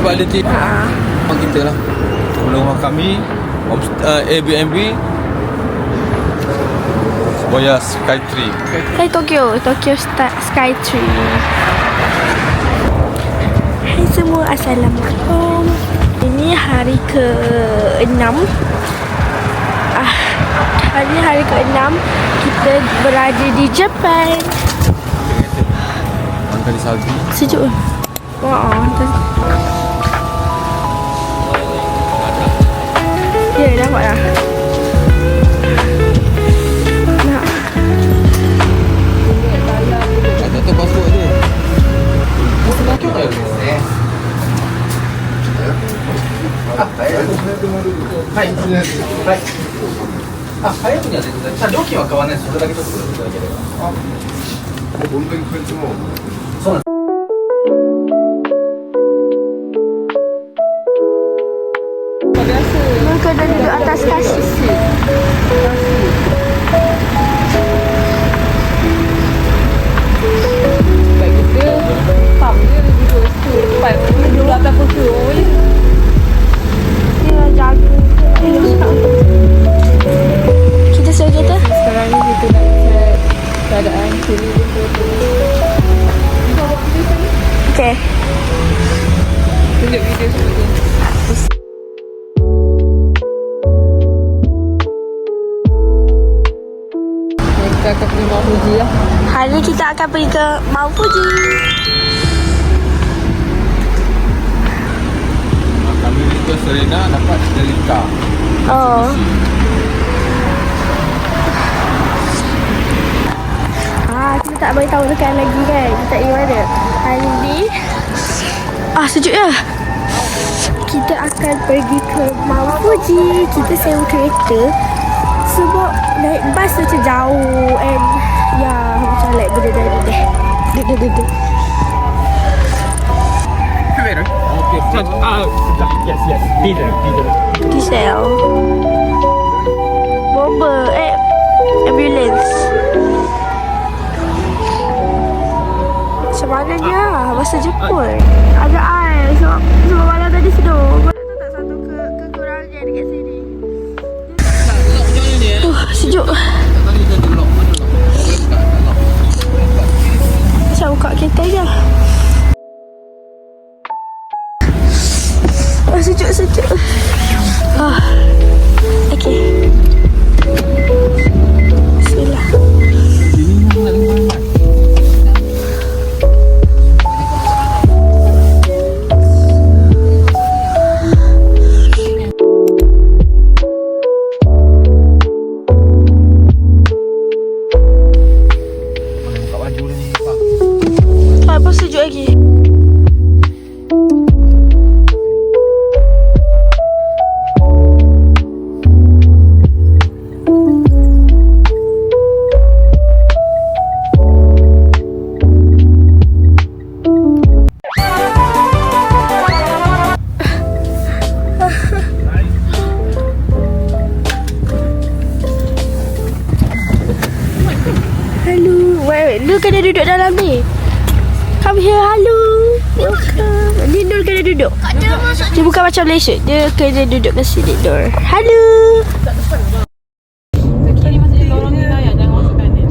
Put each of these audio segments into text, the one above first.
Kualiti kita lah. Rumah kami Airbnb Sebuah Skytree. Hai Tokyo Skytree. Hai semua, Assalamualaikum. Ini hari ke-6. Hari ke-6 kita berada di Jepun. Makan di salju. Sejuk. Wah, ya, nampak dah. Nak. Tak tahu password dia. Saya punya ada. Doki wa kawanそれだけ取ってくだければ。本当にこいつも。そうなんです。Mereka dah duduk atas kasih. Sebab kita pump je duduk situ. Lepas duduk atas kursi je. Dia jaga. Kita sewa kereta? Sekarang ni kita nak check keadaan sini dia Okay. tunjuk video semua je. Kita akan pergi Mount Fuji lah. Hari ni kita akan pergi ke Mount Fuji. Kami ke Serena dapat Delika. Oh. Kita tak beritahu dekat lagi kan. Kita tak pergi mana. Hari ni sejuk ya. Kita akan pergi ke Mount Fuji. Kita sewa kereta sebab naik bas macam jauh and ya macam like benda-benda. Okay, yes, leader. Diesel. Bomber. Ambulance. Macam mana dia? Bahasa Jepun. Agak air. Sebab malam tadi seduh. Kau tahu tak satu kekurangan dekat sini? Sejuk. Macam buka kereta je. Sejuk. Okay. Bismillah. Apa sejuk lagi? Lu kena duduk dalam ni. Come here, hello. Welcome. Ni Nur kena duduk. Dia bukan macam Malaysia. Dia kena duduk kat sini, Nur. Hello. Kiri masih di lorong kita ya, jangan masuk kanan.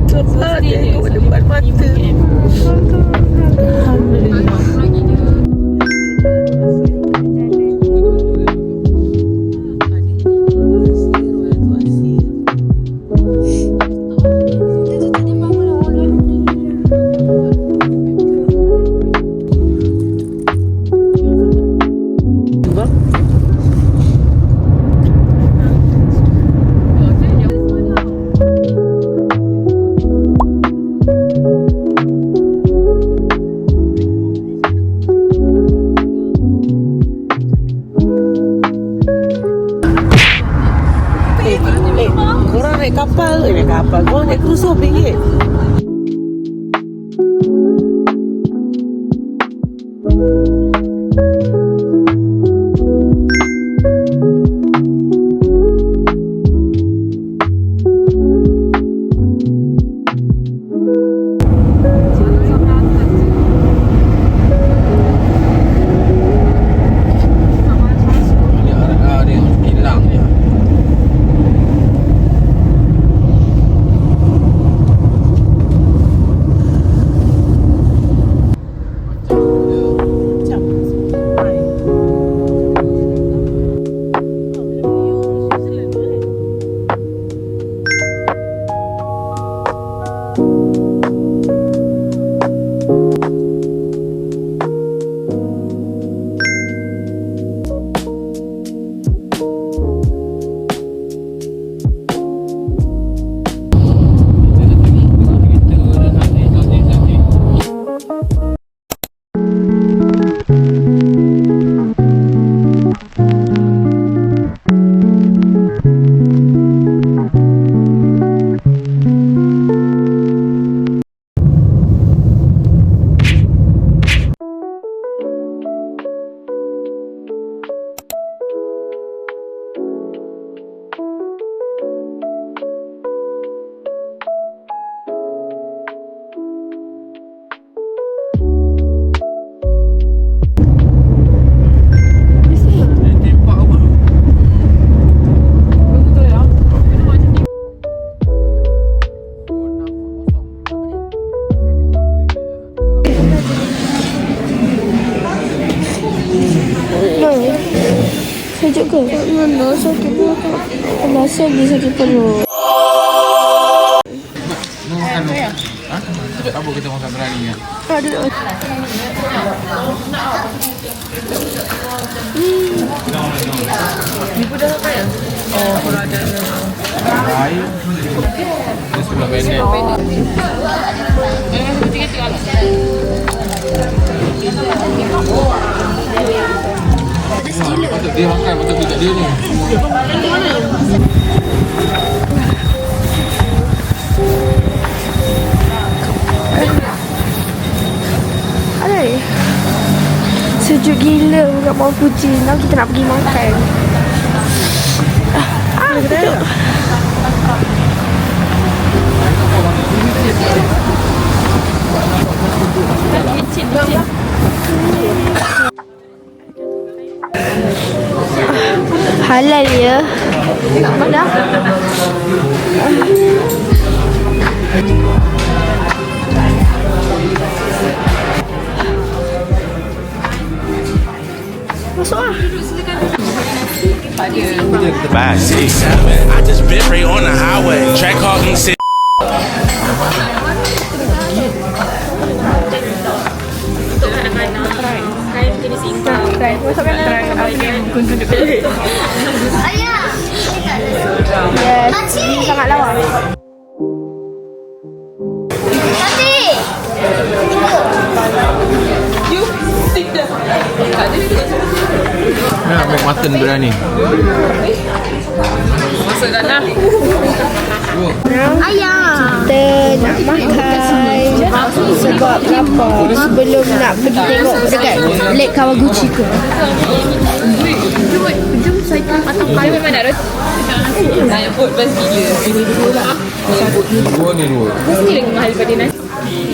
Cepat dia ke depan mata. Alhamdulillah. kapal. Naik kapal. Kau naik cruise RM1. Dia hilang je. Sejuk ke? Mana sakit perut. Rasa dia sakit perut. Mau makan dulu. Ha? Tak apa kita makan berani ya. Aduh. Air. Dia sebelah pendek. Patut dia makan, patut dia kat dia ni. Aduh. Sejuk gila bukan bawah Fuji. Now kita nak pergi makan. Sejuk. Halal ya. Mana? Masuk lah. 5, 6, 7. I just bit right on the highway. Track called me sit. Yes, ini sangat lawa. Nak ambil mutton berani. Masuk dalam. Ayah. Kita nak makan sebab apa? Sebelum nak pergi tengok dekat Lake Kawaguchi ke. Jom saya patang payung memang nak roti. Nak yang food best gila. Dua ni dua. Mesti lagi mahal daripada nasi.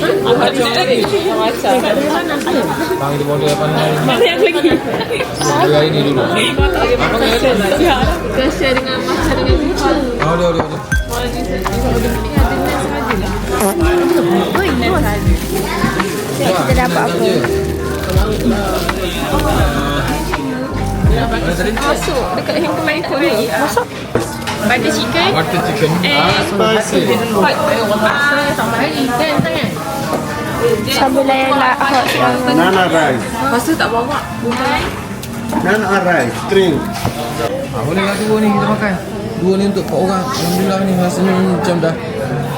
Macam macam. Bang itu model apa ni? Mana yang lagi? Dua ini dulu. Kasihan dengan macam dengan kucu. Oh dia. Kita dapat apa? Masuk dekat handphone main phone ni. Masuk. Butter chicken. Butter chicken. Sama lagi. Dan tangan. Sambal layan lah hot yang Banana rice. Lepas tu tak bawa. Bumbai. Banana rice. String. Boleh lah dua ni kita makan. Dua ni untuk 4 orang. Alhamdulillah ni rasanya macam dah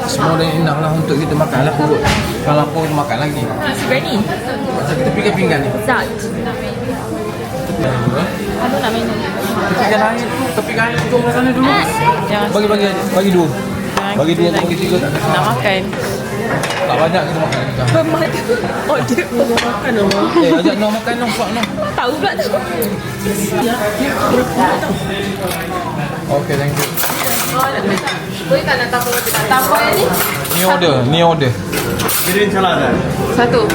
semua dah enough lah untuk kita makan lah perut. Kalau apa kita makan lagi. Nasi biryani. Macam kita pergi pinggan ni. Zat. Apa nak minum? Tepikan air tu. Tepikan air tu. Jom sana dulu. Bagi dua. Bagi 2 ke bagi 3 tak ada. Nak makan. Tak banyak kita makan lagi kan. Oh, dia makan apa? Ajak Noh makan Noh, Pak Noh. Tahu pula tu. Okay, thank you. Boleh tak nak tambah yang ni? Ni order. Green salad. Satu.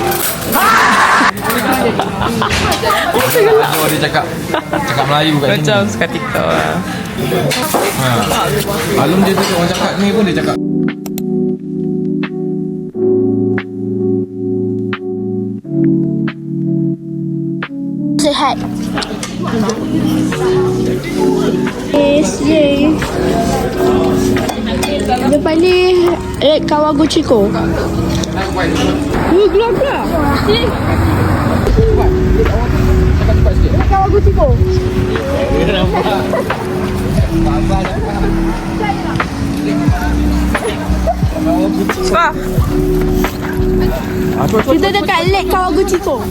Oh, dia cakap Melayu kat sini. Macam suka TikTok lah. Belum dia tu orang cakap ni pun dia cakap. Sehat. Yes. Depan ni Kawaguchiko. Gelap. Kawaguchiko. Kita dekat Lake Kawaguchiko.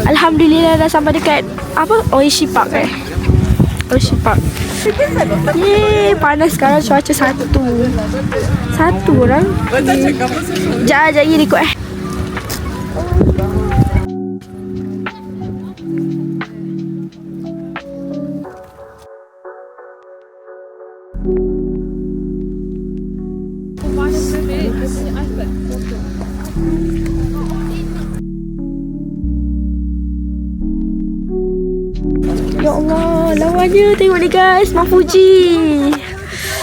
Alhamdulillah dah sampai dekat apa? Oishi Park Oishi Park. Yeay, panas sekarang cuaca satu orang. Sekejap lagi ikut Ya Allah, lawannya tengok ni guys, Mount Fuji.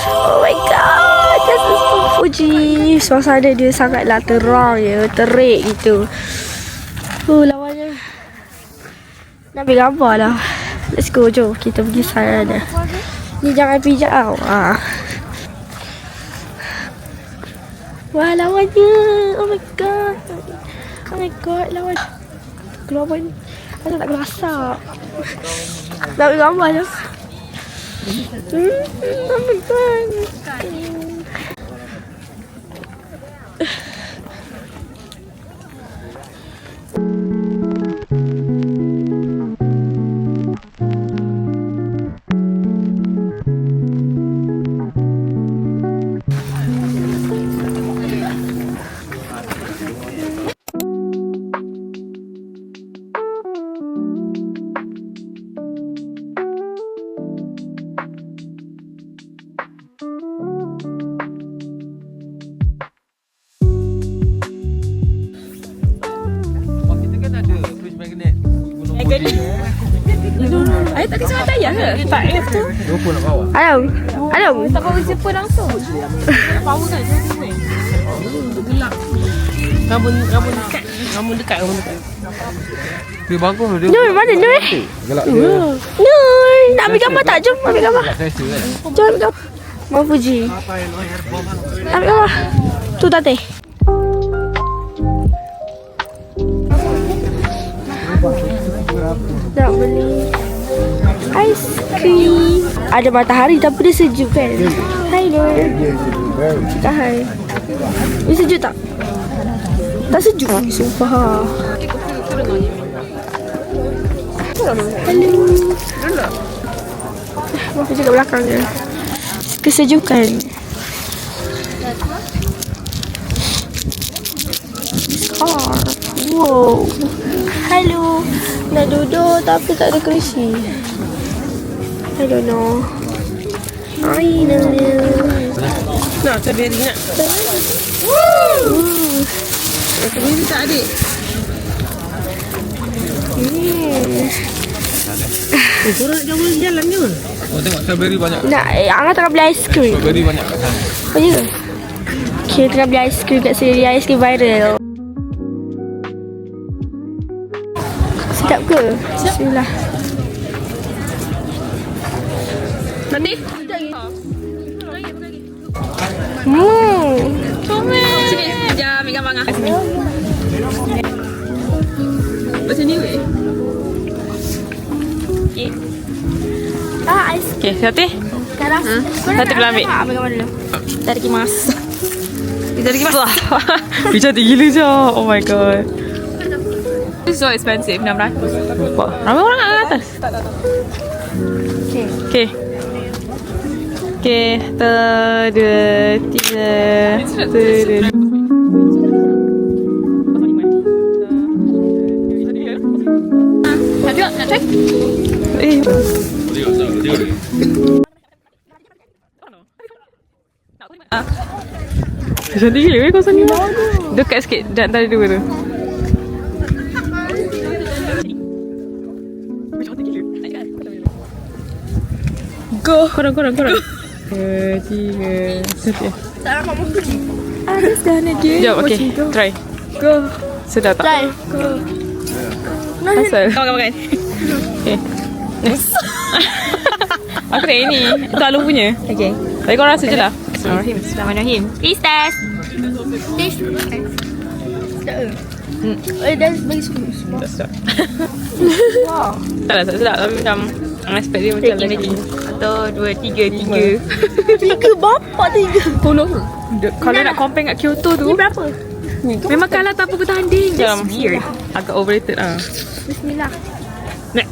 Oh my god, this is Mount Fuji. Suasana dia sangatlah terang ya, terik gitu. Lawannya. Nak ambil gambar lah. Let's go, jom kita pergi sana. Ni jangan pijak tau. Wah, lawannya. Oh my god. Lawan. Keluar pun. Asal tak berasak. Nak ambil gambar je. Oh my god. Ayah tak kasi mata ayah ke? Tak, ayah tu. Lupa nak bawa. Alam. Tak bawa jumpa langsung. Power kan? Gelap. Kamu dekat. Dia bagus dia. Nur, mana Nur? Gelak dia. Nur, nak ambil gambar tak? Jom ambil gambar. Saya kan. Jom ambil gambar. Mount Fuji. Ambil gambar. Tu Tate. Nak beli aiskrim. Ada matahari tapi dia sejuk kan? Hai Nur. Cakap hai. Ini sejuk tak? Tak sejuk. Sumpah. Hello. Aku cakap belakang je. Kesejukan. Car. Wow. Hello. Nak duduk tapi tak ada kerusi. I don't know. I know. Nak, strawberry nak. Strawberry tak adik? Korang nak jalan ke? Oh, tengok strawberry banyak. Nak, Angah tengah beli aiskrim. Strawberry banyak kat sana. Oh, ya? Okay, tengah beli aiskrim kat sini. Aiskrim viral. Sedap ke? Bismillah. Nanti? Comel. Sini, sekejap ambil gambar Angah. Sini. Macam ni weh. Aiskrim. Okay, hati. Sekarang. Nanti boleh ambil. Ambil gambar dulu. Itadakimasu. Itadakimasu. Dia cantik gila je. Oh my god. It's so expensive, 600. Ramai orang kat atas. Okay. Okay, 1, 2, 3. Nak try? Cantik gila kau sini. Dekat sikit dan antara dua tu. Go. Korang. 2, 3. Tak nak makan. Ada sana dia. Jom, okay. Try. Go. Sedap tak? Try. Go. Asal? Makan. Okay. Aku nak ini. Itu Alung punya. Okay. Tapi kau rasa je lah. Bismillahirrahmanirrahim. Please test. Taste. Sedap ke? Dah bagi semua. Tak sedap. Tak sedap. Tapi macam aspek dia macam lain lagi. 1, 2, 3. 3 bapak 3. Tolong. Kalau nak compare kat Kyoto tu. Ni berapa? Memang kalah tanpa bertanding. Macam weird. Agak overrated lah. Bismillah. Nak.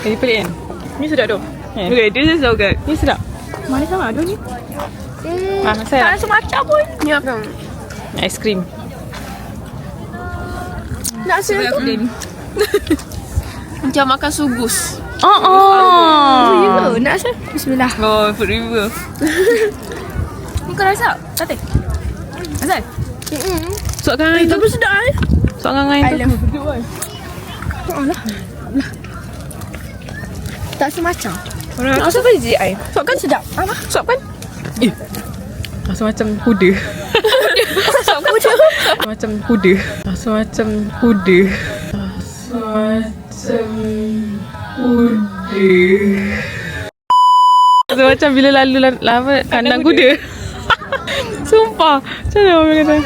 Ini pelik kan? Ni sedap tu. Okay, this is so good. Ni sedap. Mana sama ada ni? Saya Tak rasa macam pun. Ni apa? Aiskrim. Nak rasa tu. Macam makan sugus. Oh, ya ke? Nak rasa? Bismillah. Oh, food review. Kau rasa? Sate? Asal? Suap kan itu. Tapi sedap eh. Suap kan tu. Alah. Tak semacam. Nak rasa apa je ai? Suap kan sedap. Apa? Suap kan? Rasa macam kuda. Suap kuda. Macam kuda. Rasa macam kuda. Rasa macam bila lalu lama kandang kuda. Sumpah. Macam mana orang kata?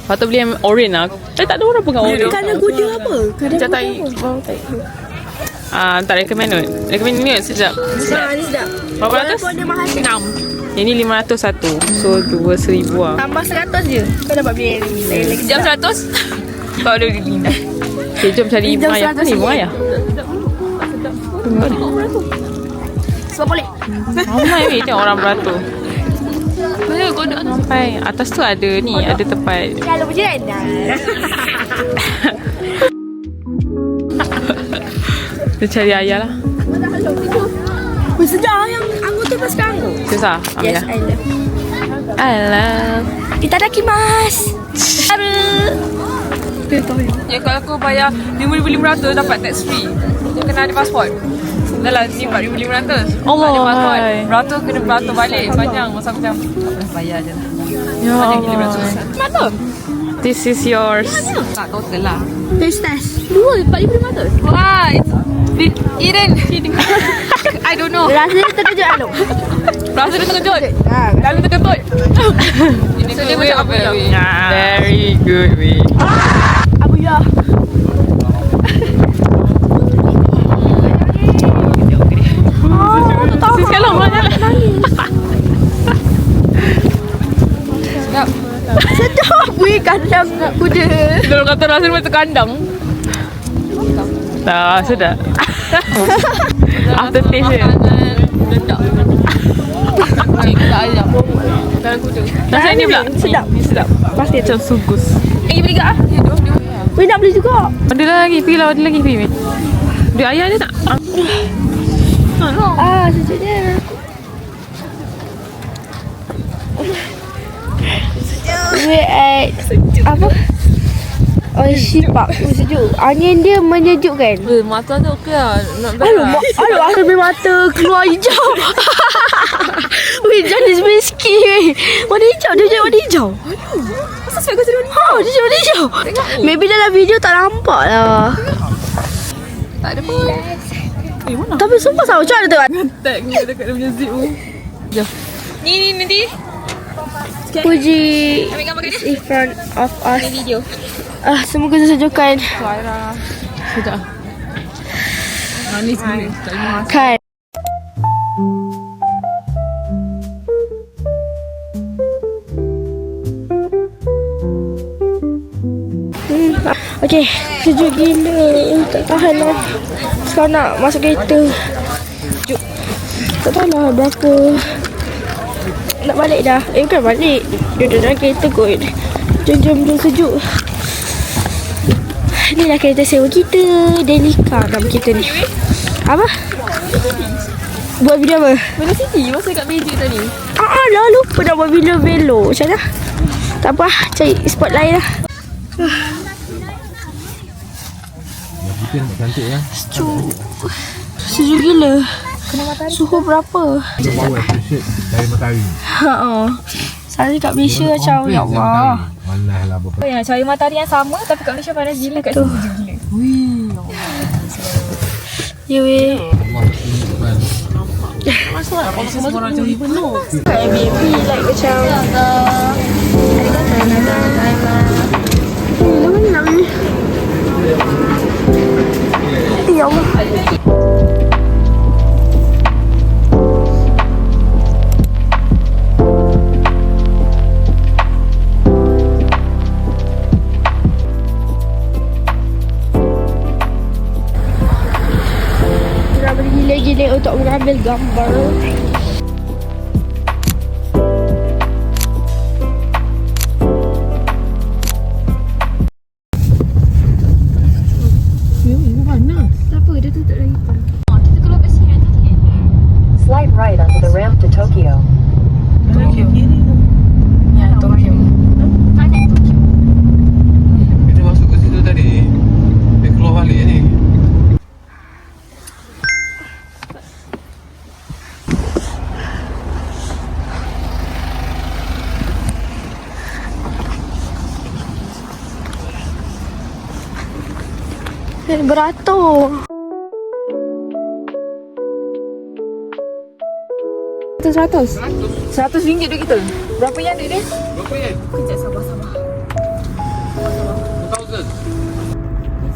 Patut beli yang orange lah. Tak ada orang pegang orange. Kandang kuda apa? Kandang kuda apa? Tak recommend kot. Recommend ni kot sekejap. Ni sedap. Berapa ratus? Walaupun dia mahal 6. Yang ni 500 satu. So 2,000 lah. Tambah 100 je. Kau dapat beli yang lagi. Jam 100? Kau ada beli. Okay, jom cari ibu ayah. Ni ibu ayah. Sebab boleh. Ramai weh tengok orang beratur. Mana kodok sampai atas tu ada ni, ada tempat. Kalau berjalan dah. Kita cari ayah lah. Sedap yang anggota pas sekarang tu. Susah, ambil Yes, lah. I love. I love. Itadakimasu. Ya kalau aku bayar 5,500 dapat tax free. Dia kena ada pasport. Dah lah ni 4,500. Allah. Ada pasport. Beratur kena beratur balik panjang. Masa aku macam bayar je lah. Ya Allah. Mana? This is yours. Tak total lah. Taste test. 4,500. Wah, Eden. I don't know. Rasanya terkejut Alok. Rasa dia terkejut. Kami terkejut. Ini so, dia macam apa ya? Very good way. Abu ya. Sis kalau mana nangis. Sedap. Sedap. Weh, kandang kuda. Dia kata rasa macam kandang. Tak, sedap. After taste dia. Ledak. Tak ayam. Kandang kuda. Rasa ni pula. Sedap. Ni sedap. Pasti Macam sugus. beli kat ah. Weh, nak beli juga. Ada lagi. Pergi lah. Ada lagi. Pergi. Dia ayah dia tak? Sejuk dia. Weh, apa? Oishi Pak. Sejuk. Angin dia menyejukkan. Mata tu okey lah. Not bad Aduh, lah. aku punya mata keluar hijau. Weh, Janice Meski weh. Warna hijau, dia jadi warna hijau. Masa sebab kau jadi warna Ha, dia jadi warna hijau. Maybe dalam video tak nampak lah. tak ada pun. Mana? Tapi sumpah sama macam mana tengok. Tag ni dekat dia punya zip tu. Jom. Ni nanti. Puji Ambil gambar kat dia. in front of us. Ni video. Semoga tersajukan. Suara. Sekejap. Manis ni. Tak boleh masak. Kan. Okay, sejuk gila. Tak tahan lah. Sekarang nak masuk kereta. Sejuk. Tak tahan lah berapa. Nak balik dah. Bukan balik. Duduk dalam kereta kot. Jom sejuk. Inilah kereta sewa kita. Daily car nama kita ni. Apa? Buat video apa? Mana Siti? Masa kat magic tadi. Lah lupa nak buat video belok. Macam mana? Tak apa, cari spot lain lah. Kita nampak cantik ya. Sejuk gila. Suhu berapa? Power appreciate dari matahari. Saya kat Malaysia macam ya Allah. Malah lah berapa. Yang cahaya matahari yang sama tapi kat Malaysia panas gila, kat sini sejuk gila. Ya weh. Semua orang cahaya penuh. Airbnb like macam Ya Allah. Kita bergila-gila untuk mengambil gambar. Slight right onto the ramp to Tokyo. Kita masuk ke situ tadi. Dia keluar balik ni. Beratur. RM100 duit kita. Berapa yang duit dia? Berapa yen? Kejap sabar. 2,000.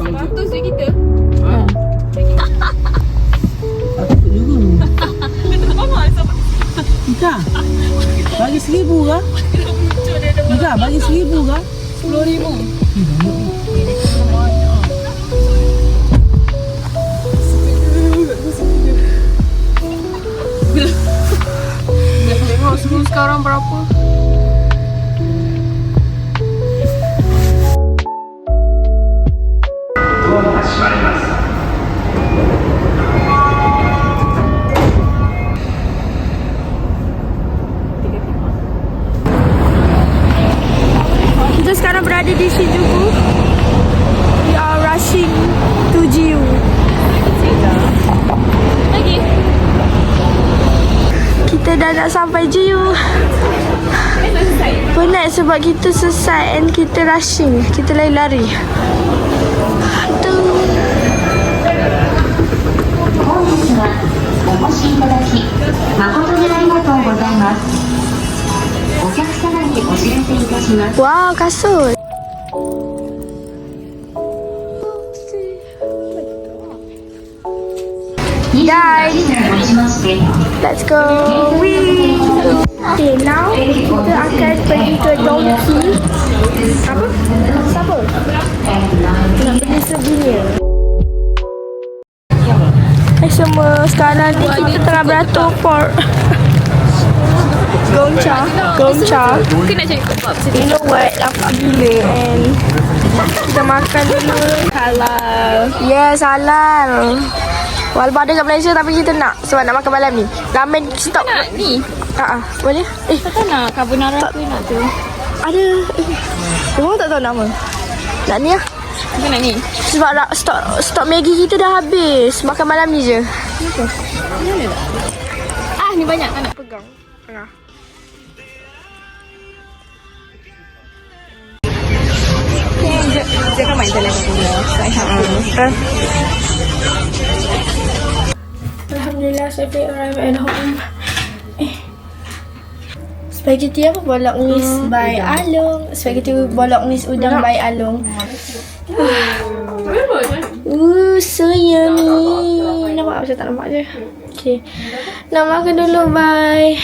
100 duit kita. Ika, bagi 1,000 kah? Ika, bagi 1,000 kah? 10,000. Tengok semua sekarang berapa. Kita sekarang berada di Shinjuku. We are rushing to GU. Lagi. Kita dah nak sampai GU. Penat sebab kita selesai and kita rushing. Kita lari-lari. Aduh. 本日はお越しいただき誠にありがとうございます。お客様にお知らせいたします。 Wow, kasut. Guys, let's go. Wee. Okay, now kita akan pergi ke Donki. Apa? Siapa? Nak beli souvenir. Semua sekarang ni kita tengah beratur for Gongcha. Mungkin nak cari kebab sini. You know what? Lapar gila and kita makan dulu. Halal. Yes, halal. Walaupun ada kat Malaysia tapi kita nak sebab nak makan malam ni. Ramen stop. Nak ni. Boleh? Tak nak carbonara tu nak tu. Ada. Orang tak tahu nama. Nak ni lah. Kita nak ni. Sebab stok Maggi kita dah habis. Makan malam ni je. Ni banyak tak nak pegang. Dia kan main telefon dia. Alhamdulillah, saya arrive at home. Spaghetti apa? Bolognese by Alung. Spaghetti bolognese udang by Alung. So yummy. Nampak? Saya tak nampak je. Okay. Nak makan dulu. Bye.